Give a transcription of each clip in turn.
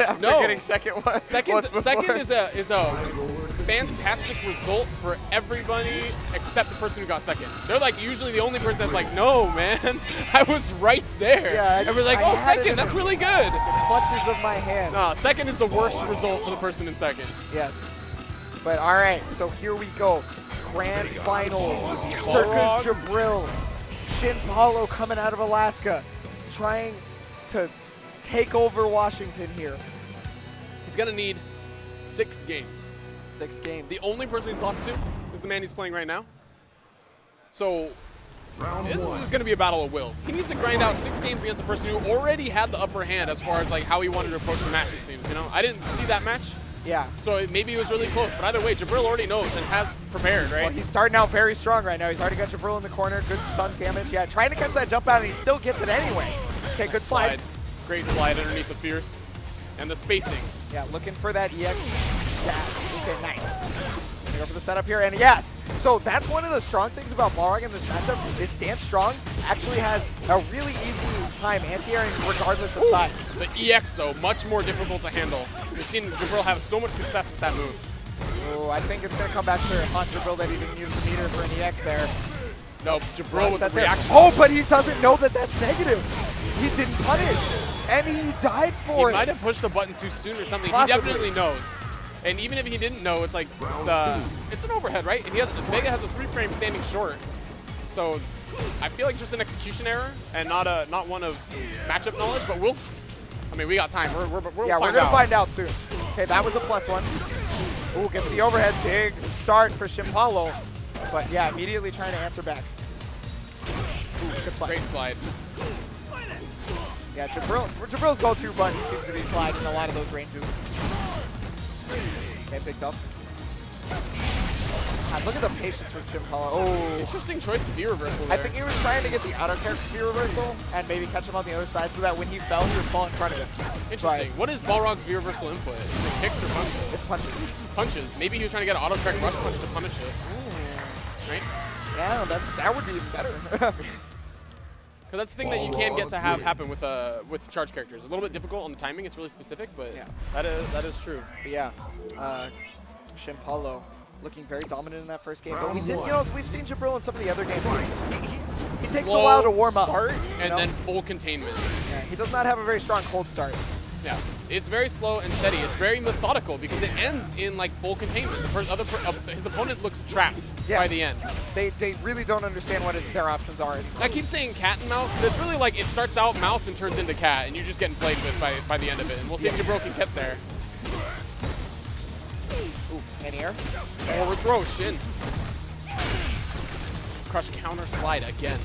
after getting second one. Second is a fantastic result for everybody except the person who got second. They're like usually the only person that's like, no, man, I was right there. Yeah, and we're like, oh, second, that's really good. Clutches of my hand. No, second is the worst result for the person in second. Yes. But all right, so here we go. Grand finals. Circus Jibrill. ShinPaulo coming out of Alaska, trying to take over Washington here. He's going to need 6 games. 6 games. The only person he's lost to is the man he's playing right now. So this is going to be a battle of wills. He needs to grind out 6 games against the person who already had the upper hand as far as like how he wanted to approach the match, it seems. You know, I didn't see that match. Yeah. So maybe it was really close. But either way, Jibrill already knows and has prepared, right? Well, he's starting out very strong right now. He's already got Jibrill in the corner. Good stun damage. Yeah, trying to catch that jump out, and he still gets it anyway. Okay, good slide. Great slide underneath the Fierce. And the spacing. Yeah, looking for that EX. Yeah, okay, nice. Gonna go for the setup here, and yes! So that's one of the strong things about Balrog in this matchup is Stand Strong actually has a really easy time anti-airing regardless of side. The EX, though, much more difficult to handle. We've seen Jibrill have so much success with that move. Oh, I think it's gonna come back to haunt Jibrill that he didn't use the meter for an EX there. No, Jibrill with the reaction. Oh, but he doesn't know that that's negative. He didn't punish, and he died for it. He might have pushed the button too soon or something. Possibly. He definitely knows. And even if he didn't know, it's like it's an overhead, right? And Vega has a 3-frame standing short. So I feel like just an execution error and not one of matchup knowledge. But we got time. We're gonna find out soon. Okay, that was a +1. Ooh, gets the overhead. Big start for ShinPaulo. But yeah, immediately trying to answer back. Ooh, good slide. Great slide. Yeah, Jibrill's go-to button seems to be slide in a lot of those ranges. Okay, big tough. God, look at the patience with ShinPaulo. Oh, interesting choice to be reversal there. I think he was trying to get the outer character to be reversal and maybe catch him on the other side so that when he fell, he would fall in front of him. Interesting. What is Balrog's V reversal input? Is it kicks or punches? It's punches. Punches. Maybe he was trying to get an auto correct rush punch to punish it. Right? Yeah, that would be even better. Because that's the thing that you can get to have happen with charge characters. A little bit difficult on the timing. It's really specific, but yeah, that is true. But yeah, ShinPaulo looking very dominant in that first game. But we did, we've seen Jibrill in some of the other games. He takes a while to warm up, and then full containment. Yeah, he does not have a very strong cold start. Yeah, it's very slow and steady. It's very methodical because it ends in like full containment. His opponent looks trapped by the end. They really don't understand what their options are. I keep saying cat and mouse, but it's really like it starts out mouse and turns into cat, and you're just getting played with by the end of it. And we'll see if Jibrill can get there. Ooh, anti-air. Forward throw, Shin. Crush counter slide again.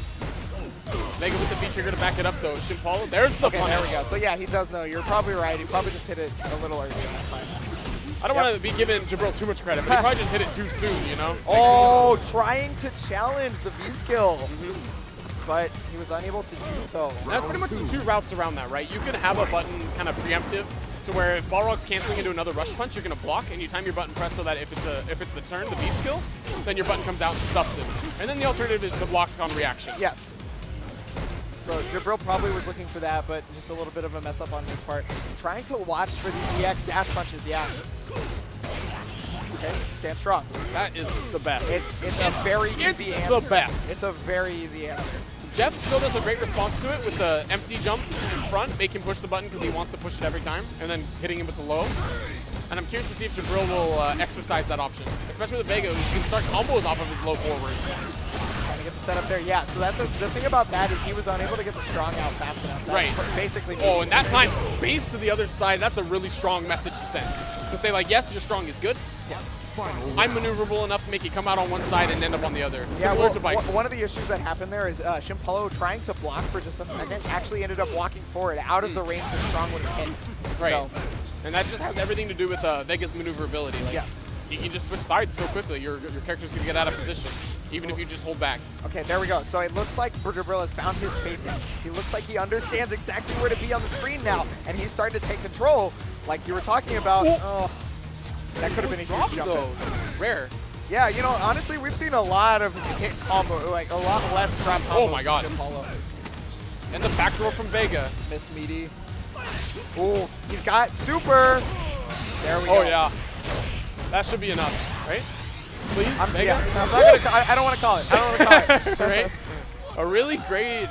Vega with the V trigger to back it up though. ShinPaulo, there's the punish. There we go. So yeah, he does know. You're probably right. He probably just hit it a little early this time. I don't want to be giving Jibrill too much credit, but he probably just hit it too soon, you know? Oh, trying to challenge the V skill. But he was unable to do so. And that's pretty much the 2 routes around that, right? You can have a button kind of preemptive to where if Balrog's canceling into another rush punch, you're going to block, and you time your button press so that if it's the turn, the V skill, then your button comes out and stuffs it. And then the alternative is to block on reaction. Yes. So Jibrill probably was looking for that, but just a little bit of a mess up on his part. Trying to watch for these EX dash punches, yeah. Okay, stand strong. That is the best. It's a very easy answer. It's the best. It's a very easy answer. Jeff showed us a great response to it with the empty jump in front, make him push the button because he wants to push it every time, and then hitting him with the low. And I'm curious to see if Jibrill will exercise that option, especially with Vega, who can start combos off of his low forward. Trying to get the setup there, yeah. So the thing about that is he was unable to get the strong out fast enough. That's basically. Oh, and that time space to the other side. That's a really strong message to send. To say like, yes, your strong is good. Yes. I'm maneuverable enough to make you come out on one side and end up on the other. Yeah, well, one of the issues that happened there is ShinPaulo trying to block for just a second actually ended up walking forward out of the range that strong would have hit. Right. So. And that just has everything to do with Vega's maneuverability. Like, yes. You can just switch sides so quickly. Your character's going to get out of position, even if you just hold back. Okay, there we go. So it looks like Jibrill has found his spacing. He looks like he understands exactly where to be on the screen now, and he's starting to take control, like you were talking about. Oh, that could have been a huge jump. Though. Rare. Yeah, you know, honestly, we've seen a lot of hit combo, like a lot less trap combos. Oh my god. From And the back throw from Vega. Missed meaty. Ooh, he's got super. There we go. Oh, yeah. That should be enough, right? Please, Vega? Yeah, I'm not gonna, I don't want to call it. I don't want to call it. Right? A really great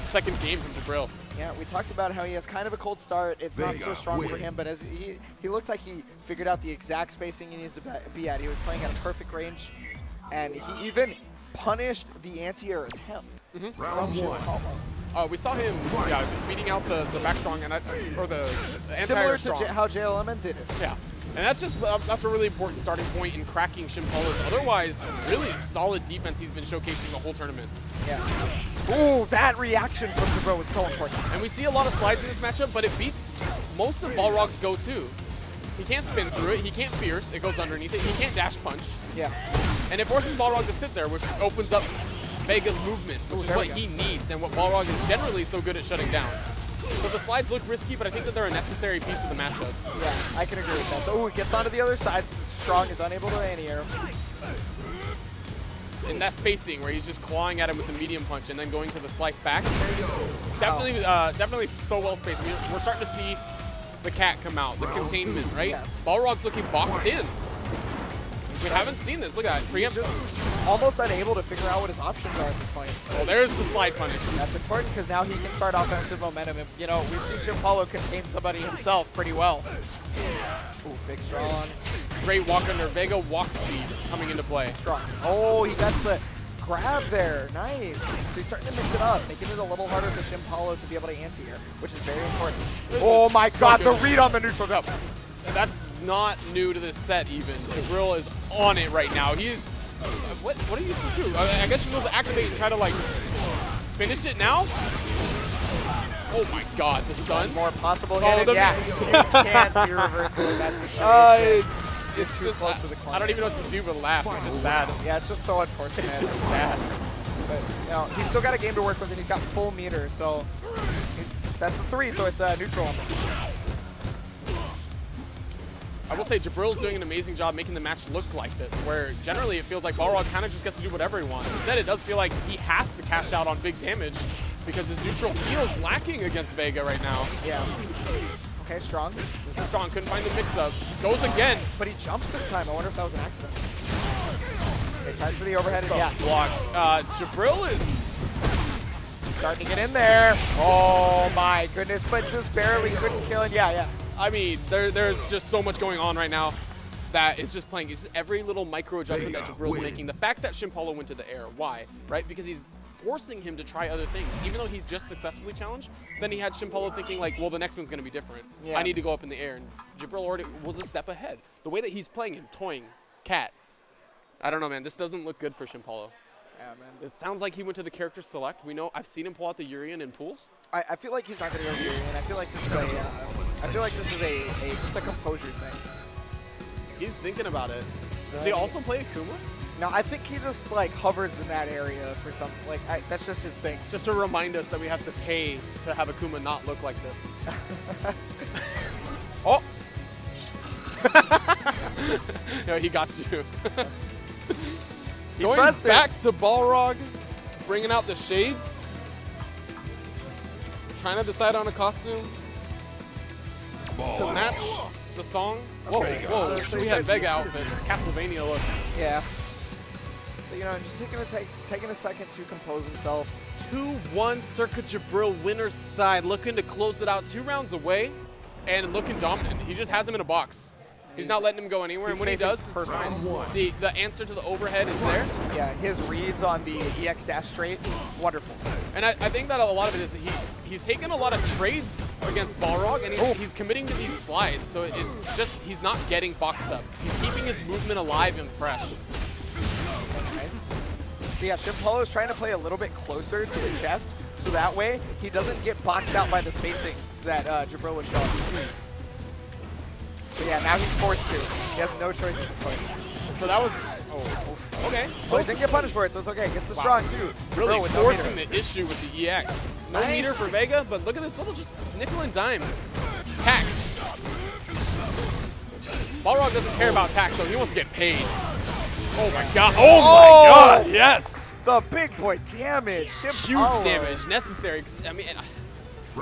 second game from Jibrill. Yeah, we talked about how he has kind of a cold start. It's not so strong for him, but as he looked like he figured out the exact spacing he needs to be at. He was playing at a perfect range, and he even punished the anti-air attempt. Round one. We saw him, just beating out the back strong and or the Similar anti-air to strong. how JLMN did it. Yeah. And that's just that's a really important starting point in cracking ShinPaulo's otherwise really solid defense he's been showcasing the whole tournament. Yeah. Ooh, that reaction from Jibrill was so important. And we see a lot of slides in this matchup, but it beats most of Balrog's go-to. He can't spin through it, he can't fierce, it goes underneath it, he can't dash punch. Yeah. And it forces Balrog to sit there, which opens up Vega's movement, which is what he needs and what Balrog is generally so good at shutting down. So the slides look risky, but I think that they're a necessary piece of the matchup. Yeah, I can agree with that. So, he gets onto the other side. Strong is unable to anti-air. And that spacing where he's just clawing at him with the medium punch and then going to the slice back. Definitely, definitely so well spaced. We're starting to see the cat come out, the containment, right? Yes. Balrog's looking boxed in. We haven't seen this. Look at that. Preempt. Just almost unable to figure out what his options are at this point. Well, there's the slide punish. That's important because now he can start offensive momentum. And, you know, we've seen ShinPaulo contain somebody himself pretty well. Ooh, big strong. Great walk under. Vega walk speed coming into play. Strong. Oh, he gets the grab there. Nice. So he's starting to mix it up, making it a little harder for ShinPaulo to be able to anti-air, which is very important. Oh my God, the read on the neutral jump. And that's not new to this set even. Jibrill is on it right now. He's, what are you supposed to do? I guess you're supposed to activate and try to like, finish it now? Oh my God, the stun. More possible hit. Yeah, you can't be reversing in that situation. It's too just, close to the corner. I don't even know what to do but laugh. It's just sad. Yeah, it's just so unfortunate. It's just sad. But, you know, he's still got a game to work with, and he's got full meter, so that's the 3, so it's neutral on him. I will say Jibrill's doing an amazing job making the match look like this, where generally it feels like Balrog kind of just gets to do whatever he wants. Instead, it does feel like he has to cash out on big damage because his neutral feels lacking against Vega right now. Yeah. Okay, strong. Strong couldn't find the mix-up. Goes again. But he jumps this time. I wonder if that was an accident. Okay, tries for the overhead. And yeah. Block. Jibrill is starting to get in there. Oh my goodness, but just barely couldn't kill him. Yeah, yeah. I mean, there's just so much going on right now that is just playing. It's just every little micro adjustment that Jibrill's making. The fact that ShinPaulo went to the air, why? Right? Because he's forcing him to try other things. Even though he's just successfully challenged, then he had ShinPaulo thinking like, well, the next one's going to be different. Yeah. I need to go up in the air. And Jibrill already was a step ahead. The way that he's playing him, toying, cat. I don't know, man. This doesn't look good for ShinPaulo. Yeah, man. It sounds like he went to the character select. We know I've seen him pull out the Urian in pools. I feel like he's not going to go to Urian. I feel like this is just a composure thing. He's thinking about it. Does he also play Akuma? No, I think he just like hovers in that area for something. Like that's just his thing. Just to remind us that we have to pay to have Akuma not look like this. Oh! No, he got you. Going back to Balrog, bringing out the shades. Trying to decide on a costume to match the song. Whoa, whoa, so we had Vega outfit. Castlevania look. Yeah. So, you know, just taking a second to compose himself. 2-1 Circuit Jibrill winner's side, looking to close it out 2 rounds away and looking dominant. He just has him in a box. He's not letting him go anywhere, and when he does, it's fine. The answer to the overhead is there. Yeah, his reads on the EX dash straight, wonderful. And I think that a lot of it is he's taken a lot of trades against Balrog, and he's committing to these slides, so it's just he's not getting boxed up. He's keeping his movement alive and fresh. Nice. So yeah, ShinPaulo is trying to play a little bit closer to the chest, so that way he doesn't get boxed out by the spacing that Jibrill was showing. So yeah, now he's forced to. He has no choice at this point. So that was, okay. Well, he didn't get punished for it, so it's okay. Gets the strong too. Really forcing the issue with the EX. No meter for Vega, but look at this little just nickel and dime. Tax. Balrog doesn't care about tax, though. He wants to get paid. Oh my God. Oh my God, yes. The big boy damage. Huge damage necessary. I mean,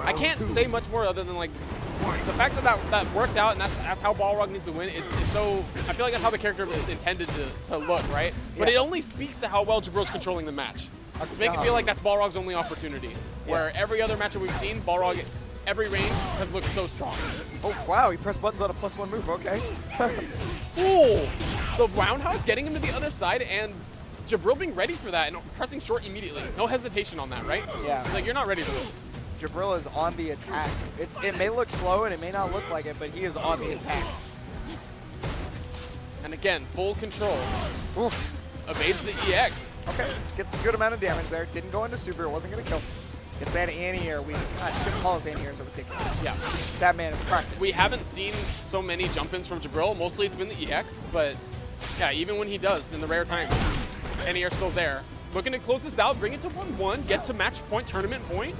I can't say much more other than like the fact that worked out, and that's how Balrog needs to win. It's so, I feel like that's how the character is intended to look, right? But it only speaks to how well Jibrill's controlling the match. To make it feel like that's Balrog's only opportunity. Where every other matchup we've seen, Balrog, every range has looked so strong. Oh wow, he pressed buttons on a +1 move. Okay. Ooh, the roundhouse getting him to the other side, and Jibrill being ready for that and pressing short immediately. No hesitation on that, right? Yeah. He's like, you're not ready for this. Jibrill is on the attack. It may look slow and it may not look like it, but he is on the attack. And again, full control. Oof. Evades the EX. Okay, gets a good amount of damage there. Didn't go into super, it wasn't going to kill. Gets that anti-air. God, ShinPaulo's anti-airs are ridiculous. Yeah. That man is practiced. We haven't seen so many jump-ins from Jibrill. Mostly it's been the EX, but yeah, even when he does, in the rare times, anti-air's still there. Looking to close this out, bring it to 1-1, get to match point, tournament point.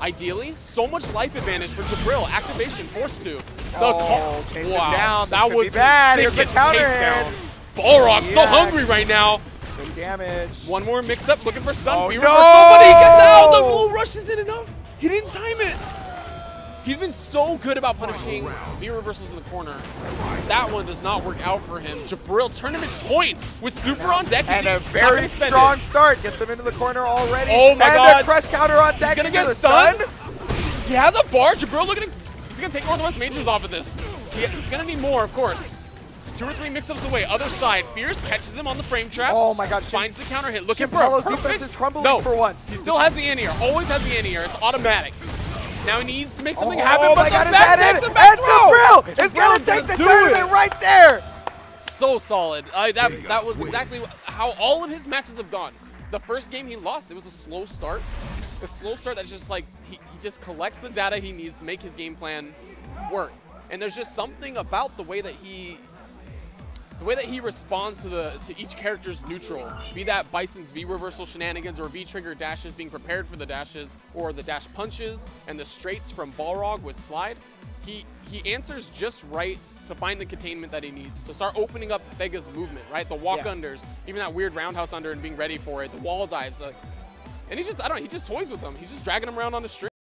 Ideally, so much life advantage for Jibrill. Activation, forced to. Chased him down. That was bad. the Here's the biggest counter chase down. hits. Balrog so hungry right now. Good damage. One more mix-up, looking for stun. Oh, But he no! gets out. The full rush isn't enough. He didn't time it. He's been so good about punishing V reversals in the corner. That one does not work out for him. Jibrill tournament point with super on deck. And a very strong start. Gets him into the corner already. Oh my God. And a press counter on deck. He's gonna get stunned. He has a bar. Jibrill looking to, he's gonna take Northwest Majors off of this. He's gonna need more, of course. 2 or 3 mix-ups away. Other side. Fierce catches him on the frame trap. Oh my God. Finds the counter hit. Looking for a ShinPaulo's perfect. defense is crumbling for once. He still has the in-ear. Always has the in-ear. It's automatic. Now he needs to make something happen. Oh but my God, the is that back it? take, the back And throw! Jibrill is going to take the do tournament it. right there. So solid. That was exactly how all of his matches have gone. The first game he lost, it was a slow start. A slow start that's just like, he just collects the data he needs to make his game plan work. And there's just something about the way that he responds to each character's neutral, be that Bison's V reversal shenanigans or V trigger dashes, being prepared for the dashes, or the dash punches and the straights from Balrog with slide. He answers just right to find the containment that he needs to start opening up Vega's movement, right? The walk unders, even that weird roundhouse under and being ready for it, the wall dives, and he just toys with them. He's just dragging them around on the string.